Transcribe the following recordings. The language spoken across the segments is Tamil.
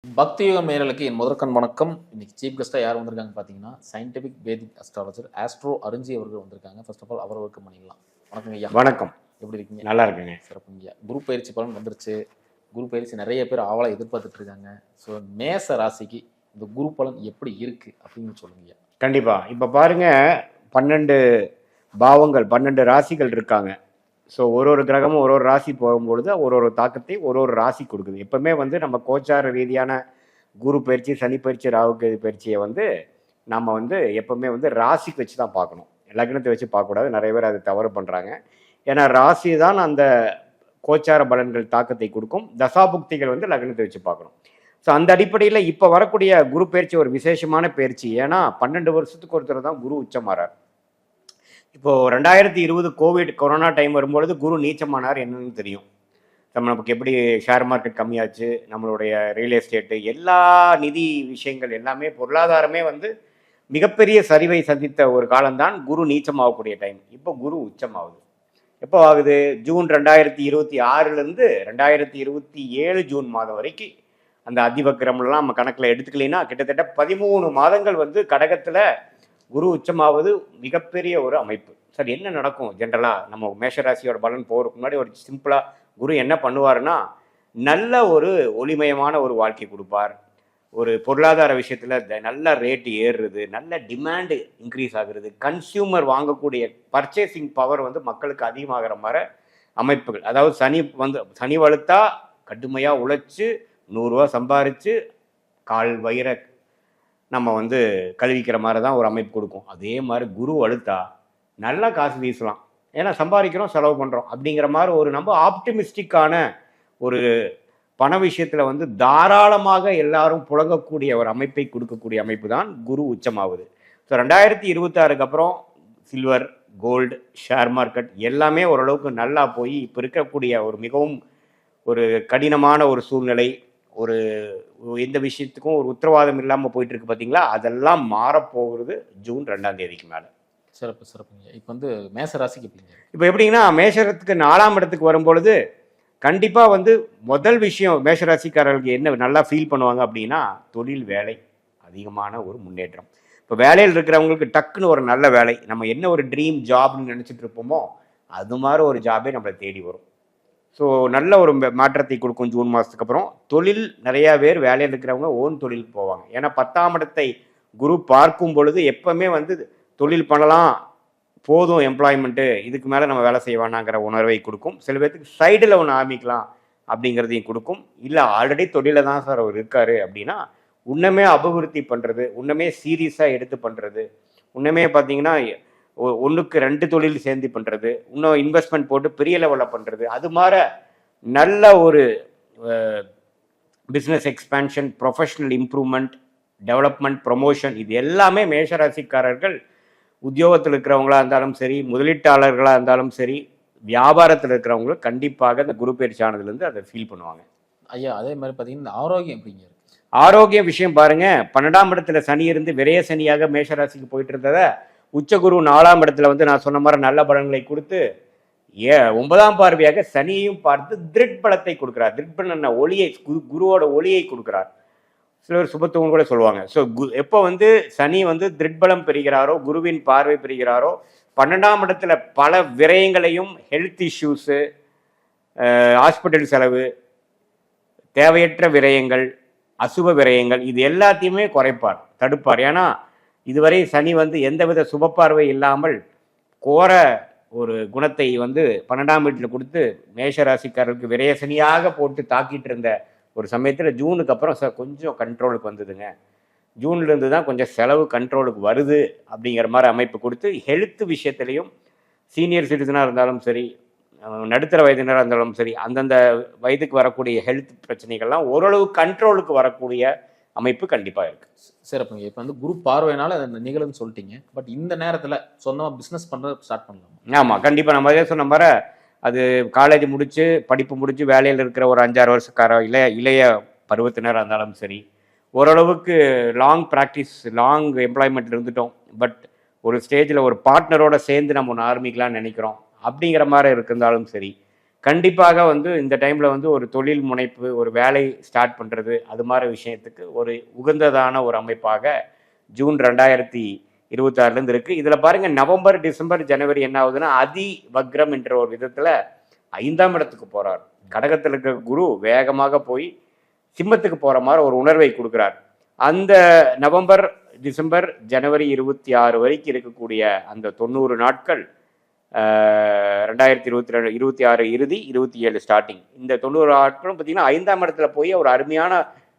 பக்தி யுகம் நேயர்களுக்கு என் முதற்கண் வணக்கம். இன்னைக்கு சீஃப் கெஸ்ட்டாக யார் வந்திருக்காங்க பார்த்தீங்கன்னா, சயின்டிஃபிக் வேதிக் அஸ்ட்ராலஜர் ஆஸ்ட்ரோ அருஞ்சி அவர்கள் வந்திருக்காங்க. ஃபர்ஸ்ட் ஆஃப் ஆல் அவர்களுக்கு பண்ணிடலாம். வணக்கம் ஐயா. வணக்கம். எப்படி இருக்கீங்க? நல்லா இருக்குங்க. சிறப்புங்க ஐயா. குரு பயிற்சி பலன் வந்துருச்சு. குரு பயிற்சி நிறைய பேர் ஆவலாக எதிர்பார்த்துட்டு இருக்காங்க. ஸோ மேச ராசிக்கு இந்த குரு பலன் எப்படி இருக்கு அப்படின்னு சொல்லுங்க ஐயா. கண்டிப்பா. இப்போ பாருங்க, 12 பாவங்கள் 12 ராசிகள் இருக்காங்க. ஸோ ஒரு கிரகமும் ஒரு ராசி போகும்பொழுது ஒரு தாக்கத்தை ஒரு ராசி கொடுக்குது. எப்பவுமே நம்ம கோச்சார ரீதியான குரு பயிற்சி, சனி பயிற்சி, ராகு கேது பயிற்சியை நம்ம எப்பவுமே ராசிக்கு வச்சு தான் பார்க்கணும். லக்னத்தை வச்சு பார்க்கக்கூடாது. நிறைய பேர் அதை தவறு பண்ணுறாங்க. ஏன்னா ராசி தான் அந்த கோச்சார பலன்கள் தாக்கத்தை கொடுக்கும். தசாபுக்திகள் லக்னத்தை வச்சு பார்க்கணும். ஸோ அந்த அடிப்படையில் இப்போ வரக்கூடிய குரு பயிற்சி ஒரு விசேஷமான பயிற்சி. ஏன்னா 12 வருஷத்துக்கு ஒருத்தர் தான் குரு உச்சமாறார். இப்போது 2020 கொரோனா டைம் வரும்பொழுது குரு நீச்சமானார். என்னன்னு தெரியும். நமக்கு எப்படி ஷேர் மார்க்கெட் கம்மியாச்சு, நம்மளுடைய ரியல் எஸ்டேட்டு, எல்லா நிதி விஷயங்கள் எல்லாமே, பொருளாதாரமே மிகப்பெரிய சரிவை சந்தித்த ஒரு காலம்தான் குரு நீச்சமாகக்கூடிய டைம். இப்போ குரு உச்சமாகுது. எப்போ ஆகுது? ஜூன் 2026 2027 ஜூன் மாதம் வரைக்கும் அந்த அதிவக்கிரமெல்லாம் நம்ம கணக்கில் எடுத்துக்கலைன்னா கிட்டத்தட்ட 13 மாதங்கள் கடகத்தில் குரு உச்சமாவது மிகப்பெரிய ஒரு அமைப்பு. சார் என்ன நடக்கும் ஜென்ரலாக? நம்ம மேஷராசியோட பலன் போகிறதுக்கு முன்னாடி ஒரு சிம்பிளாக குரு என்ன பண்ணுவார்னா, நல்ல ஒரு ஒளிமயமான ஒரு வாழ்க்கை கொடுப்பார். ஒரு பொருளாதார விஷயத்தில் நல்ல ரேட்டு ஏறுறது, நல்ல டிமாண்டு இன்க்ரீஸ் ஆகுறது, கன்சியூமர் வாங்கக்கூடிய பர்ச்சேசிங் பவர் மக்களுக்கு அதிகமாகிற மாதிரி அமைப்புகள். அதாவது சனி வலுத்தா கடுமையாக உழைச்சி 100 ரூபா சம்பாரித்து கால் வயிற நம்ம கழுவிக்கிற மாதிரி தான் ஒரு அமைப்பு கொடுக்கும். அதே மாதிரி குரு வலுத்தா நல்லா காசு வீசலாம். ஏன்னா சம்பாதிக்கிறோம், செலவு பண்ணுறோம் அப்படிங்கிற மாதிரி ஒரு நம்ம ஆப்டிமிஸ்டிக்கான ஒரு பண விஷயத்தில் தாராளமாக எல்லாரும் புழங்கக்கூடிய ஒரு அமைப்பை கொடுக்கக்கூடிய அமைப்பு தான் குரு உச்சமாகுது. ஸோ 2026 அப்புறம் சில்வர், கோல்டு, ஷேர் மார்க்கெட் எல்லாமே ஓரளவுக்கு நல்லா போய் இப்போ இருக்கக்கூடிய ஒரு மிகவும் ஒரு கடினமான ஒரு சூழ்நிலை, ஒரு எந்த விஷயத்துக்கும் ஒரு உத்தரவாதம் இல்லாமல் போயிட்டு இருக்கு பார்த்தீங்களா, அதெல்லாம் மாறப்போகிறது ஜூன் 2ஆம் தேதிக்கு மேலே. சிறப்புங்க. இப்போ மேச ராசிக்கு எப்படிங்க? இப்போ எப்படிங்கன்னா, மேஷத்துக்கு 4ஆம் இடத்துக்கு வரும்பொழுது கண்டிப்பாக முதல் விஷயம் மேஷராசிக்காரர்களுக்கு என்ன நல்லா ஃபீல் பண்ணுவாங்க அப்படின்னா, தொழில் வேலை அதிகமான ஒரு முன்னேற்றம். இப்போ வேலையில் இருக்கிறவங்களுக்கு டக்குன்னு ஒரு நல்ல வேலை, நம்ம என்ன ஒரு ட்ரீம் ஜாப்னு நினச்சிட்டு இருப்போமோ அது மாதிரி ஒரு ஜாபே நம்மளை தேடி வரும். ஸோ நல்ல ஒரு மாற்றத்தை கொடுக்கும் ஜூன் மாதத்துக்கு அப்புறம். தொழில் நிறையா பேர் வேலையில் இருக்கிறவங்க ஓன் தொழிலுக்கு போவாங்க. ஏன்னா 10ஆம் இடத்தை குரு பார்க்கும் பொழுது எப்பவுமே தொழில் பண்ணலாம், போதும் எம்ப்ளாய்மெண்ட்டு, இதுக்கு மேலே நம்ம வேலை செய்வானாங்கிற உணர்வை கொடுக்கும். சில பேர்த்துக்கு சைடில் ஒன்று ஆரம்பிக்கலாம் அப்படிங்கிறதையும் கொடுக்கும். இல்லை ஆல்ரெடி தொழிலில் தான் சார் அவர் இருக்கார் அப்படின்னா இன்னமே அபிவிருத்தி பண்ணுறது, இன்னமே சீரியஸாக எடுத்து பண்ணுறது, இன்னமே பார்த்தீங்கன்னா 1க்கு 2 தொழில் சேர்ந்து பண்ணுறது, இன்னும் இன்வெஸ்ட்மெண்ட் போட்டு பெரிய லெவலில் பண்ணுறது, அது மாதிரி நல்ல ஒரு business expansion, professional improvement, development, promotion, இது எல்லாமே மேஷராசிக்காரர்கள் உத்தியோகத்தில் இருக்கிறவங்களா இருந்தாலும் சரி, முதலீட்டாளர்களாக இருந்தாலும் சரி, வியாபாரத்தில் இருக்கிறவங்களும் கண்டிப்பாக இந்த குரு பயிற்சி ஆனதுலேருந்து அதை ஃபீல் பண்ணுவாங்க. ஐயா, அதே மாதிரி பார்த்தீங்கன்னா ஆரோக்கியம் எப்படிங்க இருக்கு? ஆரோக்கிய விஷயம் பாருங்க, 12ஆம் இடத்துல சனி இருந்து விரய சனியாக மேஷராசிக்கு போயிட்டு இருந்ததை உச்சகுரு 4ஆம் இடத்துல நான் சொன்ன மாதிரி நல்ல பலன்களை கொடுத்து 9ஆம் பார்வையாக சனியையும் பார்த்து திருட் பலத்தை கொடுக்குறார். திருட் பலன் ஒளியை, குருவோட ஒளியை கொடுக்குறார். சிலர் சுபத்துவம் கூட சொல்லுவாங்க. ஸோ எப்போ சனி திருட்பலம் பெறுகிறாரோ, குருவின் பார்வை பெறுகிறாரோ, 12ஆம் இடத்துல பல விரயங்களையும், ஹெல்த் இஷ்யூஸு, ஹாஸ்பிட்டல் செலவு, தேவையற்ற விரயங்கள், அசுப விரயங்கள், இது எல்லாத்தையுமே குறைப்பார், தடுப்பார். ஏன்னா இதுவரை சனி எந்தவித சுப பார்வை இல்லாமல் கோர ஒரு குணத்தை 12ஆம் வீட்டில் கொடுத்து மேஷராசிக்காரருக்கு விரய சனியாக போட்டு தாக்கிட்டு இருந்த ஒரு சமயத்தில் ஜூனுக்கு அப்புறம் சார் கொஞ்சம் கண்ட்ரோலுக்கு வந்ததுங்க. ஜூன்லேருந்து தான் கொஞ்சம் செலவு கண்ட்ரோலுக்கு வருது அப்படிங்கிற மாதிரி அமைப்பு கொடுத்து, ஹெல்த் விஷயத்துலேயும் சீனியர் சிட்டிசனாக இருந்தாலும் சரி, நடுத்தர வயதினராக இருந்தாலும் சரி, அந்தந்த வயதுக்கு வரக்கூடிய ஹெல்த் பிரச்சனைகள்லாம் ஓரளவு கண்ட்ரோலுக்கு வரக்கூடிய அமைப்பு கண்டிப்பாக இருக்குது. சிறப்புங்க. இப்போ குரு பார்வையினால நிகழுன்னு சொல்லிட்டீங்க. பட் இந்த நேரத்தில் சொந்தமாக பிஸ்னஸ் பண்ணுறது ஸ்டார்ட் பண்ணலாம்? ஆமாம், கண்டிப்பாக. நம்ம அதே சொன்ன மாதிரி அது காலேஜ் முடித்து படிப்பு முடித்து வேலையில் இருக்கிற ஒரு 5-6 வருஷக்கார இளைய பருவத்தினராக இருந்தாலும் சரி, ஓரளவுக்கு லாங் ப்ராக்டிஸ், லாங் எம்ப்ளாய்மெண்ட்டில் இருந்துட்டோம், பட் ஒரு ஸ்டேஜில் ஒரு பார்ட்னரோட சேர்ந்து நம்ம ஒன்று ஆரம்பிக்கலாம்னு நினைக்கிறோம் அப்படிங்கிற மாதிரி இருந்தாலும் சரி, கண்டிப்பாக வந்து இந்த டைமில் வந்து ஒரு தொழில் முனைப்பு, ஒரு வேலை ஸ்டார்ட் பண்ணுறது, அது மாதிரி விஷயத்துக்கு ஒரு உகந்ததான ஒரு அமைப்பாக ஜூன் 2026 இருக்குது. இதில் பாருங்கள், நவம்பர், டிசம்பர், ஜனவரி என்ன ஆகுதுன்னா, அதி வக்ரம் என்ற ஒரு விதத்தில் 5ஆம் இடத்துக்கு போகிறார். கடகத்தில் இருக்கிற குரு வேகமாக போய் சிம்மத்துக்கு போகிற மாதிரி ஒரு உணர்வை கொடுக்குறார். அந்த நவம்பர், டிசம்பர், ஜனவரி 26 வரைக்கும் இருக்கக்கூடிய அந்த 90 நாட்கள் 2026 இறுதி, 27 ஸ்டார்டிங், இந்த 90 நாட்களும் பார்த்தீங்கன்னா 5ஆம் இடத்துல போய் ஒரு அருமையான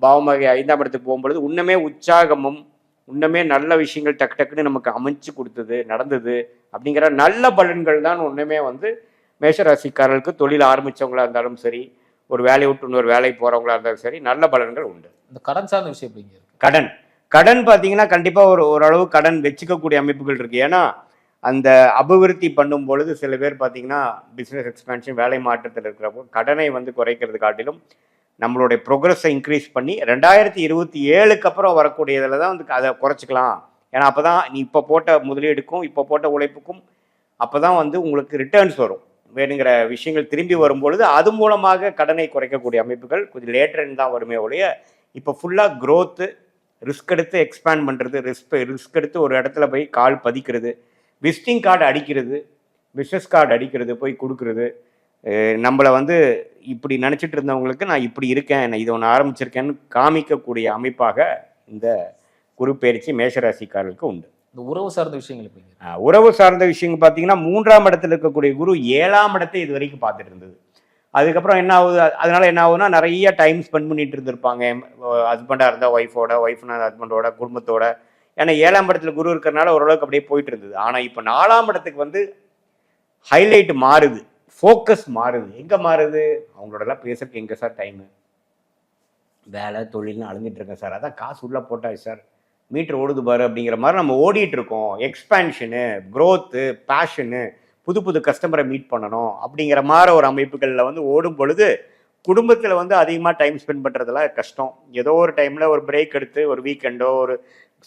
பாவமாக 5ஆம் இடத்துக்கு போகும்பொழுது இன்னமே உற்சாகமும், இன்னமே நல்ல விஷயங்கள் டக்கு டக்குன்னு நமக்கு அமைச்சு கொடுத்தது, நடந்தது அப்படிங்கிற நல்ல பலன்கள் தான் இன்னமே வந்து மேஷராசிக்காரர்களுக்கு தொழில் ஆரம்பித்தவங்களா இருந்தாலும் சரி, ஒரு வேலையை விட்டு இன்னொரு வேலைக்கு போகிறவங்களா இருந்தாலும் சரி, நல்ல பலன்கள் உண்டு. இந்த கடன் சார்ந்த விஷயம் எப்படிங்க இருக்கு? கடன் பார்த்தீங்கன்னா கண்டிப்பாக ஓரளவு கடன் வச்சுக்கக்கூடிய அமைப்புகள் இருக்குது. ஏன்னா அந்த அபிவிருத்தி பண்ணும் பொழுது சில பேர் பார்த்தீங்கன்னா பிஸ்னஸ் எக்ஸ்பேன்ஷன், வேலை மாற்றத்தில் இருக்கிறப்போ கடனை வந்து குறைக்கிறது காட்டிலும் நம்மளுடைய ப்ரோக்ரஸை இன்க்ரீஸ் பண்ணி 2027க்கு அப்புறம் வரக்கூடியதில் தான் வந்து அதை குறைச்சிக்கலாம். ஏன்னா அப்போ தான் நீ இப்போ போட்ட முதலீடுக்கும் இப்போ போட்ட உழைப்புக்கும் அப்போ தான் வந்து உங்களுக்கு ரிட்டர்ன்ஸ் வரும். வேணுங்கிற விஷயங்கள் திரும்பி வரும்பொழுது அது மூலமாக கடனை குறைக்கக்கூடிய அமைப்புகள் கொஞ்சம் லேட்டர்ன்னு தான் வருமே ஒழிய, இப்போ ஃபுல்லாக க்ரோத்து, ரிஸ்க் எடுத்து எக்ஸ்பேண்ட் பண்ணுறது, ரிஸ்க் எடுத்து ஒரு இடத்துல போய் கால் பதிக்கிறது, விசிட்டிங் கார்டு அடிக்கிறது, பிஸ்னஸ் கார்டு அடிக்கிறது, போய் கொடுக்குறது, நம்மளை வந்து இப்படி நினச்சிட்டு இருந்தவங்களுக்கு நான் இப்படி இருக்கேன், நான் இதை ஒன்று ஆரம்பிச்சிருக்கேன்னு காமிக்கக்கூடிய அமைப்பாக இந்த குரு பயிற்சி மேஷராசிக்காரர்களுக்கு உண்டு. இந்த உறவு சார்ந்த விஷயங்கள் எப்படிங்க? உறவு சார்ந்த விஷயங்கள் பார்த்தீங்கன்னா 3ஆம் இடத்துல இருக்கக்கூடிய குரு 7ஆம் இடத்தை இது வரைக்கும் பார்த்துட்டு இருந்தது. அதுக்கப்புறம் என்ன ஆகுது, அதனால என்ன ஆகுதுன்னா நிறைய டைம் ஸ்பெண்ட் பண்ணிட்டு இருந்திருப்பாங்க. ஹஸ்பண்டாக இருந்தால் ஒய்ஃபோட, ஒய்ஃப்னா ஹஸ்பண்டோட, குடும்பத்தோட. ஏன்னா 7ஆம் இடத்துல குரு இருக்கிறனால ஓரளவுக்கு அப்படியே போயிட்டு இருந்தது. ஆனால் இப்போ 4ஆம் இடத்துக்கு வந்து ஹைலைட் மாறுது, ஃபோக்கஸ் மாறுது. எங்கே மாறுது? அவங்களோடலாம் பேசுறதுக்கு எங்கே சார் டைமு? வேலை தொழில்னு அழுந்துட்டு இருக்கேன் சார், அதான் காசு உள்ளே போட்டாச்சு சார், மீட்டர் ஓடுது பாரு அப்படிங்கிற மாதிரி நம்ம ஓடிட்டு இருக்கோம். எக்ஸ்பேன்ஷனு, க்ரோத்து, பேஷனு, புது புது கஸ்டமரை மீட் பண்ணணும் அப்படிங்கிற மாதிரி ஒரு அமைப்புகளில் வந்து ஓடும் பொழுது குடும்பத்தில் வந்து அதிகமாக டைம் ஸ்பெண்ட் பண்ணுறதுலாம் கஷ்டம். ஏதோ ஒரு டைமில் ஒரு பிரேக் எடுத்து ஒரு வீக்கெண்டோ, ஒரு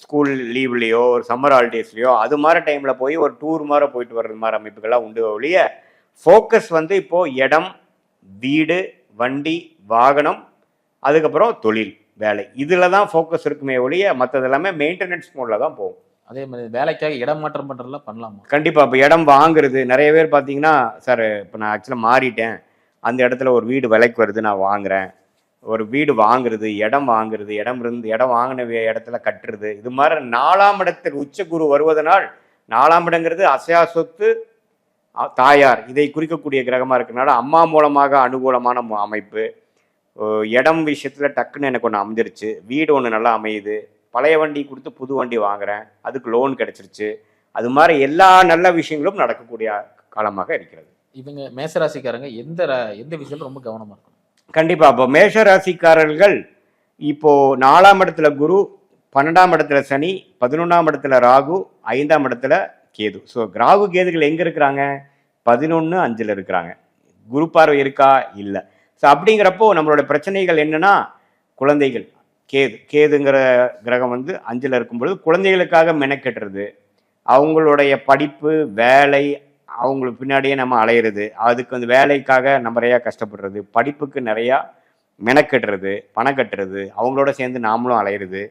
ஸ்கூல் லீவ்லேயோ, ஒரு சம்மர் ஹாலிடேஸ்லையோ அது மாதிரி டைமில் போய் ஒரு டூர் மாதிரி போயிட்டு வர்றது மாதிரி அமைப்புகள்லாம் உண்டு ஒழிய, ஃபோக்கஸ் வந்து இப்போது இடம், வீடு, வண்டி, வாகனம், அதுக்கப்புறம் தொழில், வேலை, இதில் தான் ஃபோக்கஸ் இருக்குமே ஒழிய மற்றது எல்லாமே மெயின்டெனன்ஸ் மோடில் தான் போகும். அதே மாதிரி வேலைக்காக இடம் மாற்றம் பண்ணுறதுலாம் பண்ணலாமா? கண்டிப்பாக. இப்போ இடம் வாங்குறது நிறைய பேர் பார்த்தீங்கன்னா, சார் இப்போ நான் ஆக்சுவலாக மாறிட்டேன், அந்த இடத்துல ஒரு வீடு விலைக்கு வருது, நான் வாங்குறேன். ஒரு வீடு வாங்குறது, இடம் வாங்குறது, இடம் வாங்கின இடத்துல கட்டுறது, இது மாதிரி 4ஆம் இடத்துக்கு உச்சகுரு வருவதனால், 4ஆம் இடங்கிறது அசையா சொத்து, தாயார், இதை குறிக்கக்கூடிய கிரகமாக இருக்கிறதுனால அம்மா மூலமாக அனுகூலமான அமைப்பு. இடம் விஷயத்தில் டக்குன்னு எனக்கு ஒன்று அமைஞ்சிருச்சு, வீடு ஒன்று நல்லா அமையுது, பழைய வண்டி கொடுத்து புது வண்டி வாங்குறேன், அதுக்கு லோன் கிடைச்சிருச்சு, அது மாதிரி எல்லா நல்ல விஷயங்களும் நடக்கக்கூடிய காலமாக இருக்கிறது. இவங்க மேஷராசிக்காரங்க எந்த விஷயத்துல ரொம்ப கவனமாக இருக்கணும்? கண்டிப்பாக. இப்போ மேஷராசிக்காரர்கள் இப்போது 4ஆம் இடத்துல குரு, 12ஆம் இடத்துல சனி, 11ஆம் இடத்துல ராகு, 5ஆம் இடத்துல கேது. ஸோ ராகு கேதுகள் எங்கே இருக்கிறாங்க? 11, 5ல் இருக்கிறாங்க. குரு பார்வை இருக்கா? இல்லை. ஸோ அப்படிங்கிறப்போ நம்மளோட பிரச்சனைகள் என்னன்னா, குழந்தைகள். கேதுங்கிற கிரகம் வந்து 5ல் இருக்கும்பொழுது குழந்தைகளுக்காக மெனக்கெட்டுறது, அவங்களுடைய படிப்பு, வேலை, அவங்களுக்கு பின்னாடியே நம்ம அலையிறது, அதுக்கு வந்து வேலைக்காக நம்ம நிறையா கஷ்டப்படுறது, படிப்புக்கு நிறையா மெனக்கெட்டுறது, பணம் கட்டுறது, அவங்களோட சேர்ந்து நாமளும் அலையிறது.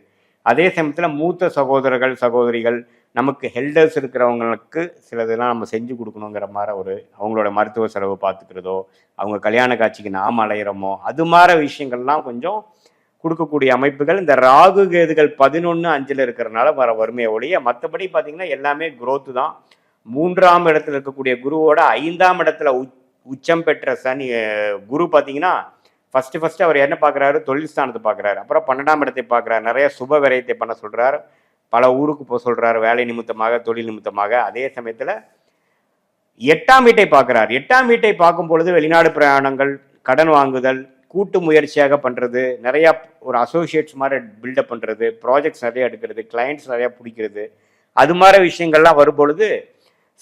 அதே சமயத்தில் மூத்த சகோதரர்கள், சகோதரிகள், நமக்கு ஹெல்டர்ஸ் இருக்கிறவங்களுக்கு சிலதெல்லாம் நம்ம செஞ்சு கொடுக்கணுங்கிற மாதிரி அவங்களோட மருத்துவ செலவு பார்த்துக்கிறதோ, அவங்க கல்யாண காட்சிக்கு நாம் அலையிறோமோ, அது மாதிரி விஷயங்கள்லாம் கொஞ்சம் கொடுக்கக்கூடிய அமைப்புகள் இந்த ராகு கேதுகள் 11, 5ல் இருக்கிறதுனால வர வறுமையை ஒழிய, மற்றபடி பார்த்தீங்கன்னா எல்லாமே குரோத்து தான். 3ஆம் இடத்துல இருக்கக்கூடிய குருவோட 5ஆம் இடத்துல உச்சம் பெற்ற சனி குரு பார்த்தீங்கன்னா ஃபர்ஸ்ட் அவர் என்ன பார்க்குறாரு? தொழில் ஸ்தானத்தை பார்க்குறாரு. அப்புறம் 12ஆம் இடத்தை பார்க்குறாரு. நிறைய சுப விரயத்தை பண்ண சொல்கிறார், பல ஊருக்கு போக சொல்கிறாரு, வேலை நிமித்தமாக, தொழில் நிமித்தமாக. அதே சமயத்தில் 8ஆம் வீட்டை பார்க்குறார். 8ஆம் வீட்டை பார்க்கும் பொழுது வெளிநாடு பிரயாணங்கள், கடன் வாங்குதல், கூட்டு முயற்சியாக பண்ணுறது, நிறையா ஒரு அசோசியேட்ஸ் மாதிரி பில்டப் பண்ணுறது, ப்ராஜெக்ட்ஸ் நிறையா எடுக்கிறது, கிளைண்ட்ஸ் நிறையா பிடிக்கிறது, அது மாதிரி விஷயங்கள்லாம் வரும்பொழுது,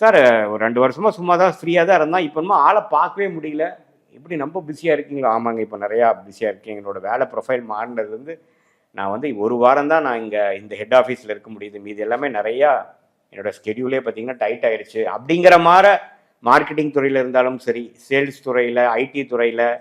சார் ஒரு 2 வருஷமாக சும்மா தான் ஃப்ரீயாக தான் இருந்தால், இப்போ ஆளை பார்க்கவே முடியல, இப்படி ரொம்ப பிஸியாக இருக்கீங்களா? ஆமாங்க, இப்போ நிறையா பிஸியாக இருக்கேன், என்னோடய வேலை ப்ரொஃபைல் மாறினதுலேருந்து நான் வந்து 1 வாரம் தான் நான் இங்கே இந்த ஹெட் ஆஃபீஸில் இருக்க முடியுது, மீது எல்லாமே நிறையா என்னோடய ஸ்கெடியூலே பார்த்தீங்கன்னா டைட் ஆகிடுச்சு அப்படிங்கிற மாதிரி மார்க்கெட்டிங் துறையில் இருந்தாலும் சரி, சேல்ஸ் துறையில், ஐடி துறையில்,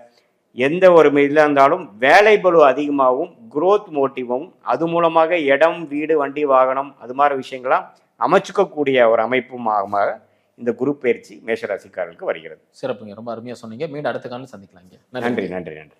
எந்த ஒரு இதில் இருந்தாலும் வேலை பளு அதிகமாகவும் growth மோட்டிவும், அது மூலமாக இடம், வீடு, வண்டி, வாகனம் அது மாதிரி விஷயங்களாம் அமைச்சுக்கக்கூடிய ஒரு அமைப்புமாக இந்த குரு பயிற்சி மேஷராசிக்காரர்களுக்கு வருகிறது. சிறப்புங்க. ரொம்ப அருமையா சொன்னீங்க. மீண்டும் அடுத்த காலையில் சந்திக்கலாங்க. நன்றி நன்றி நன்றி.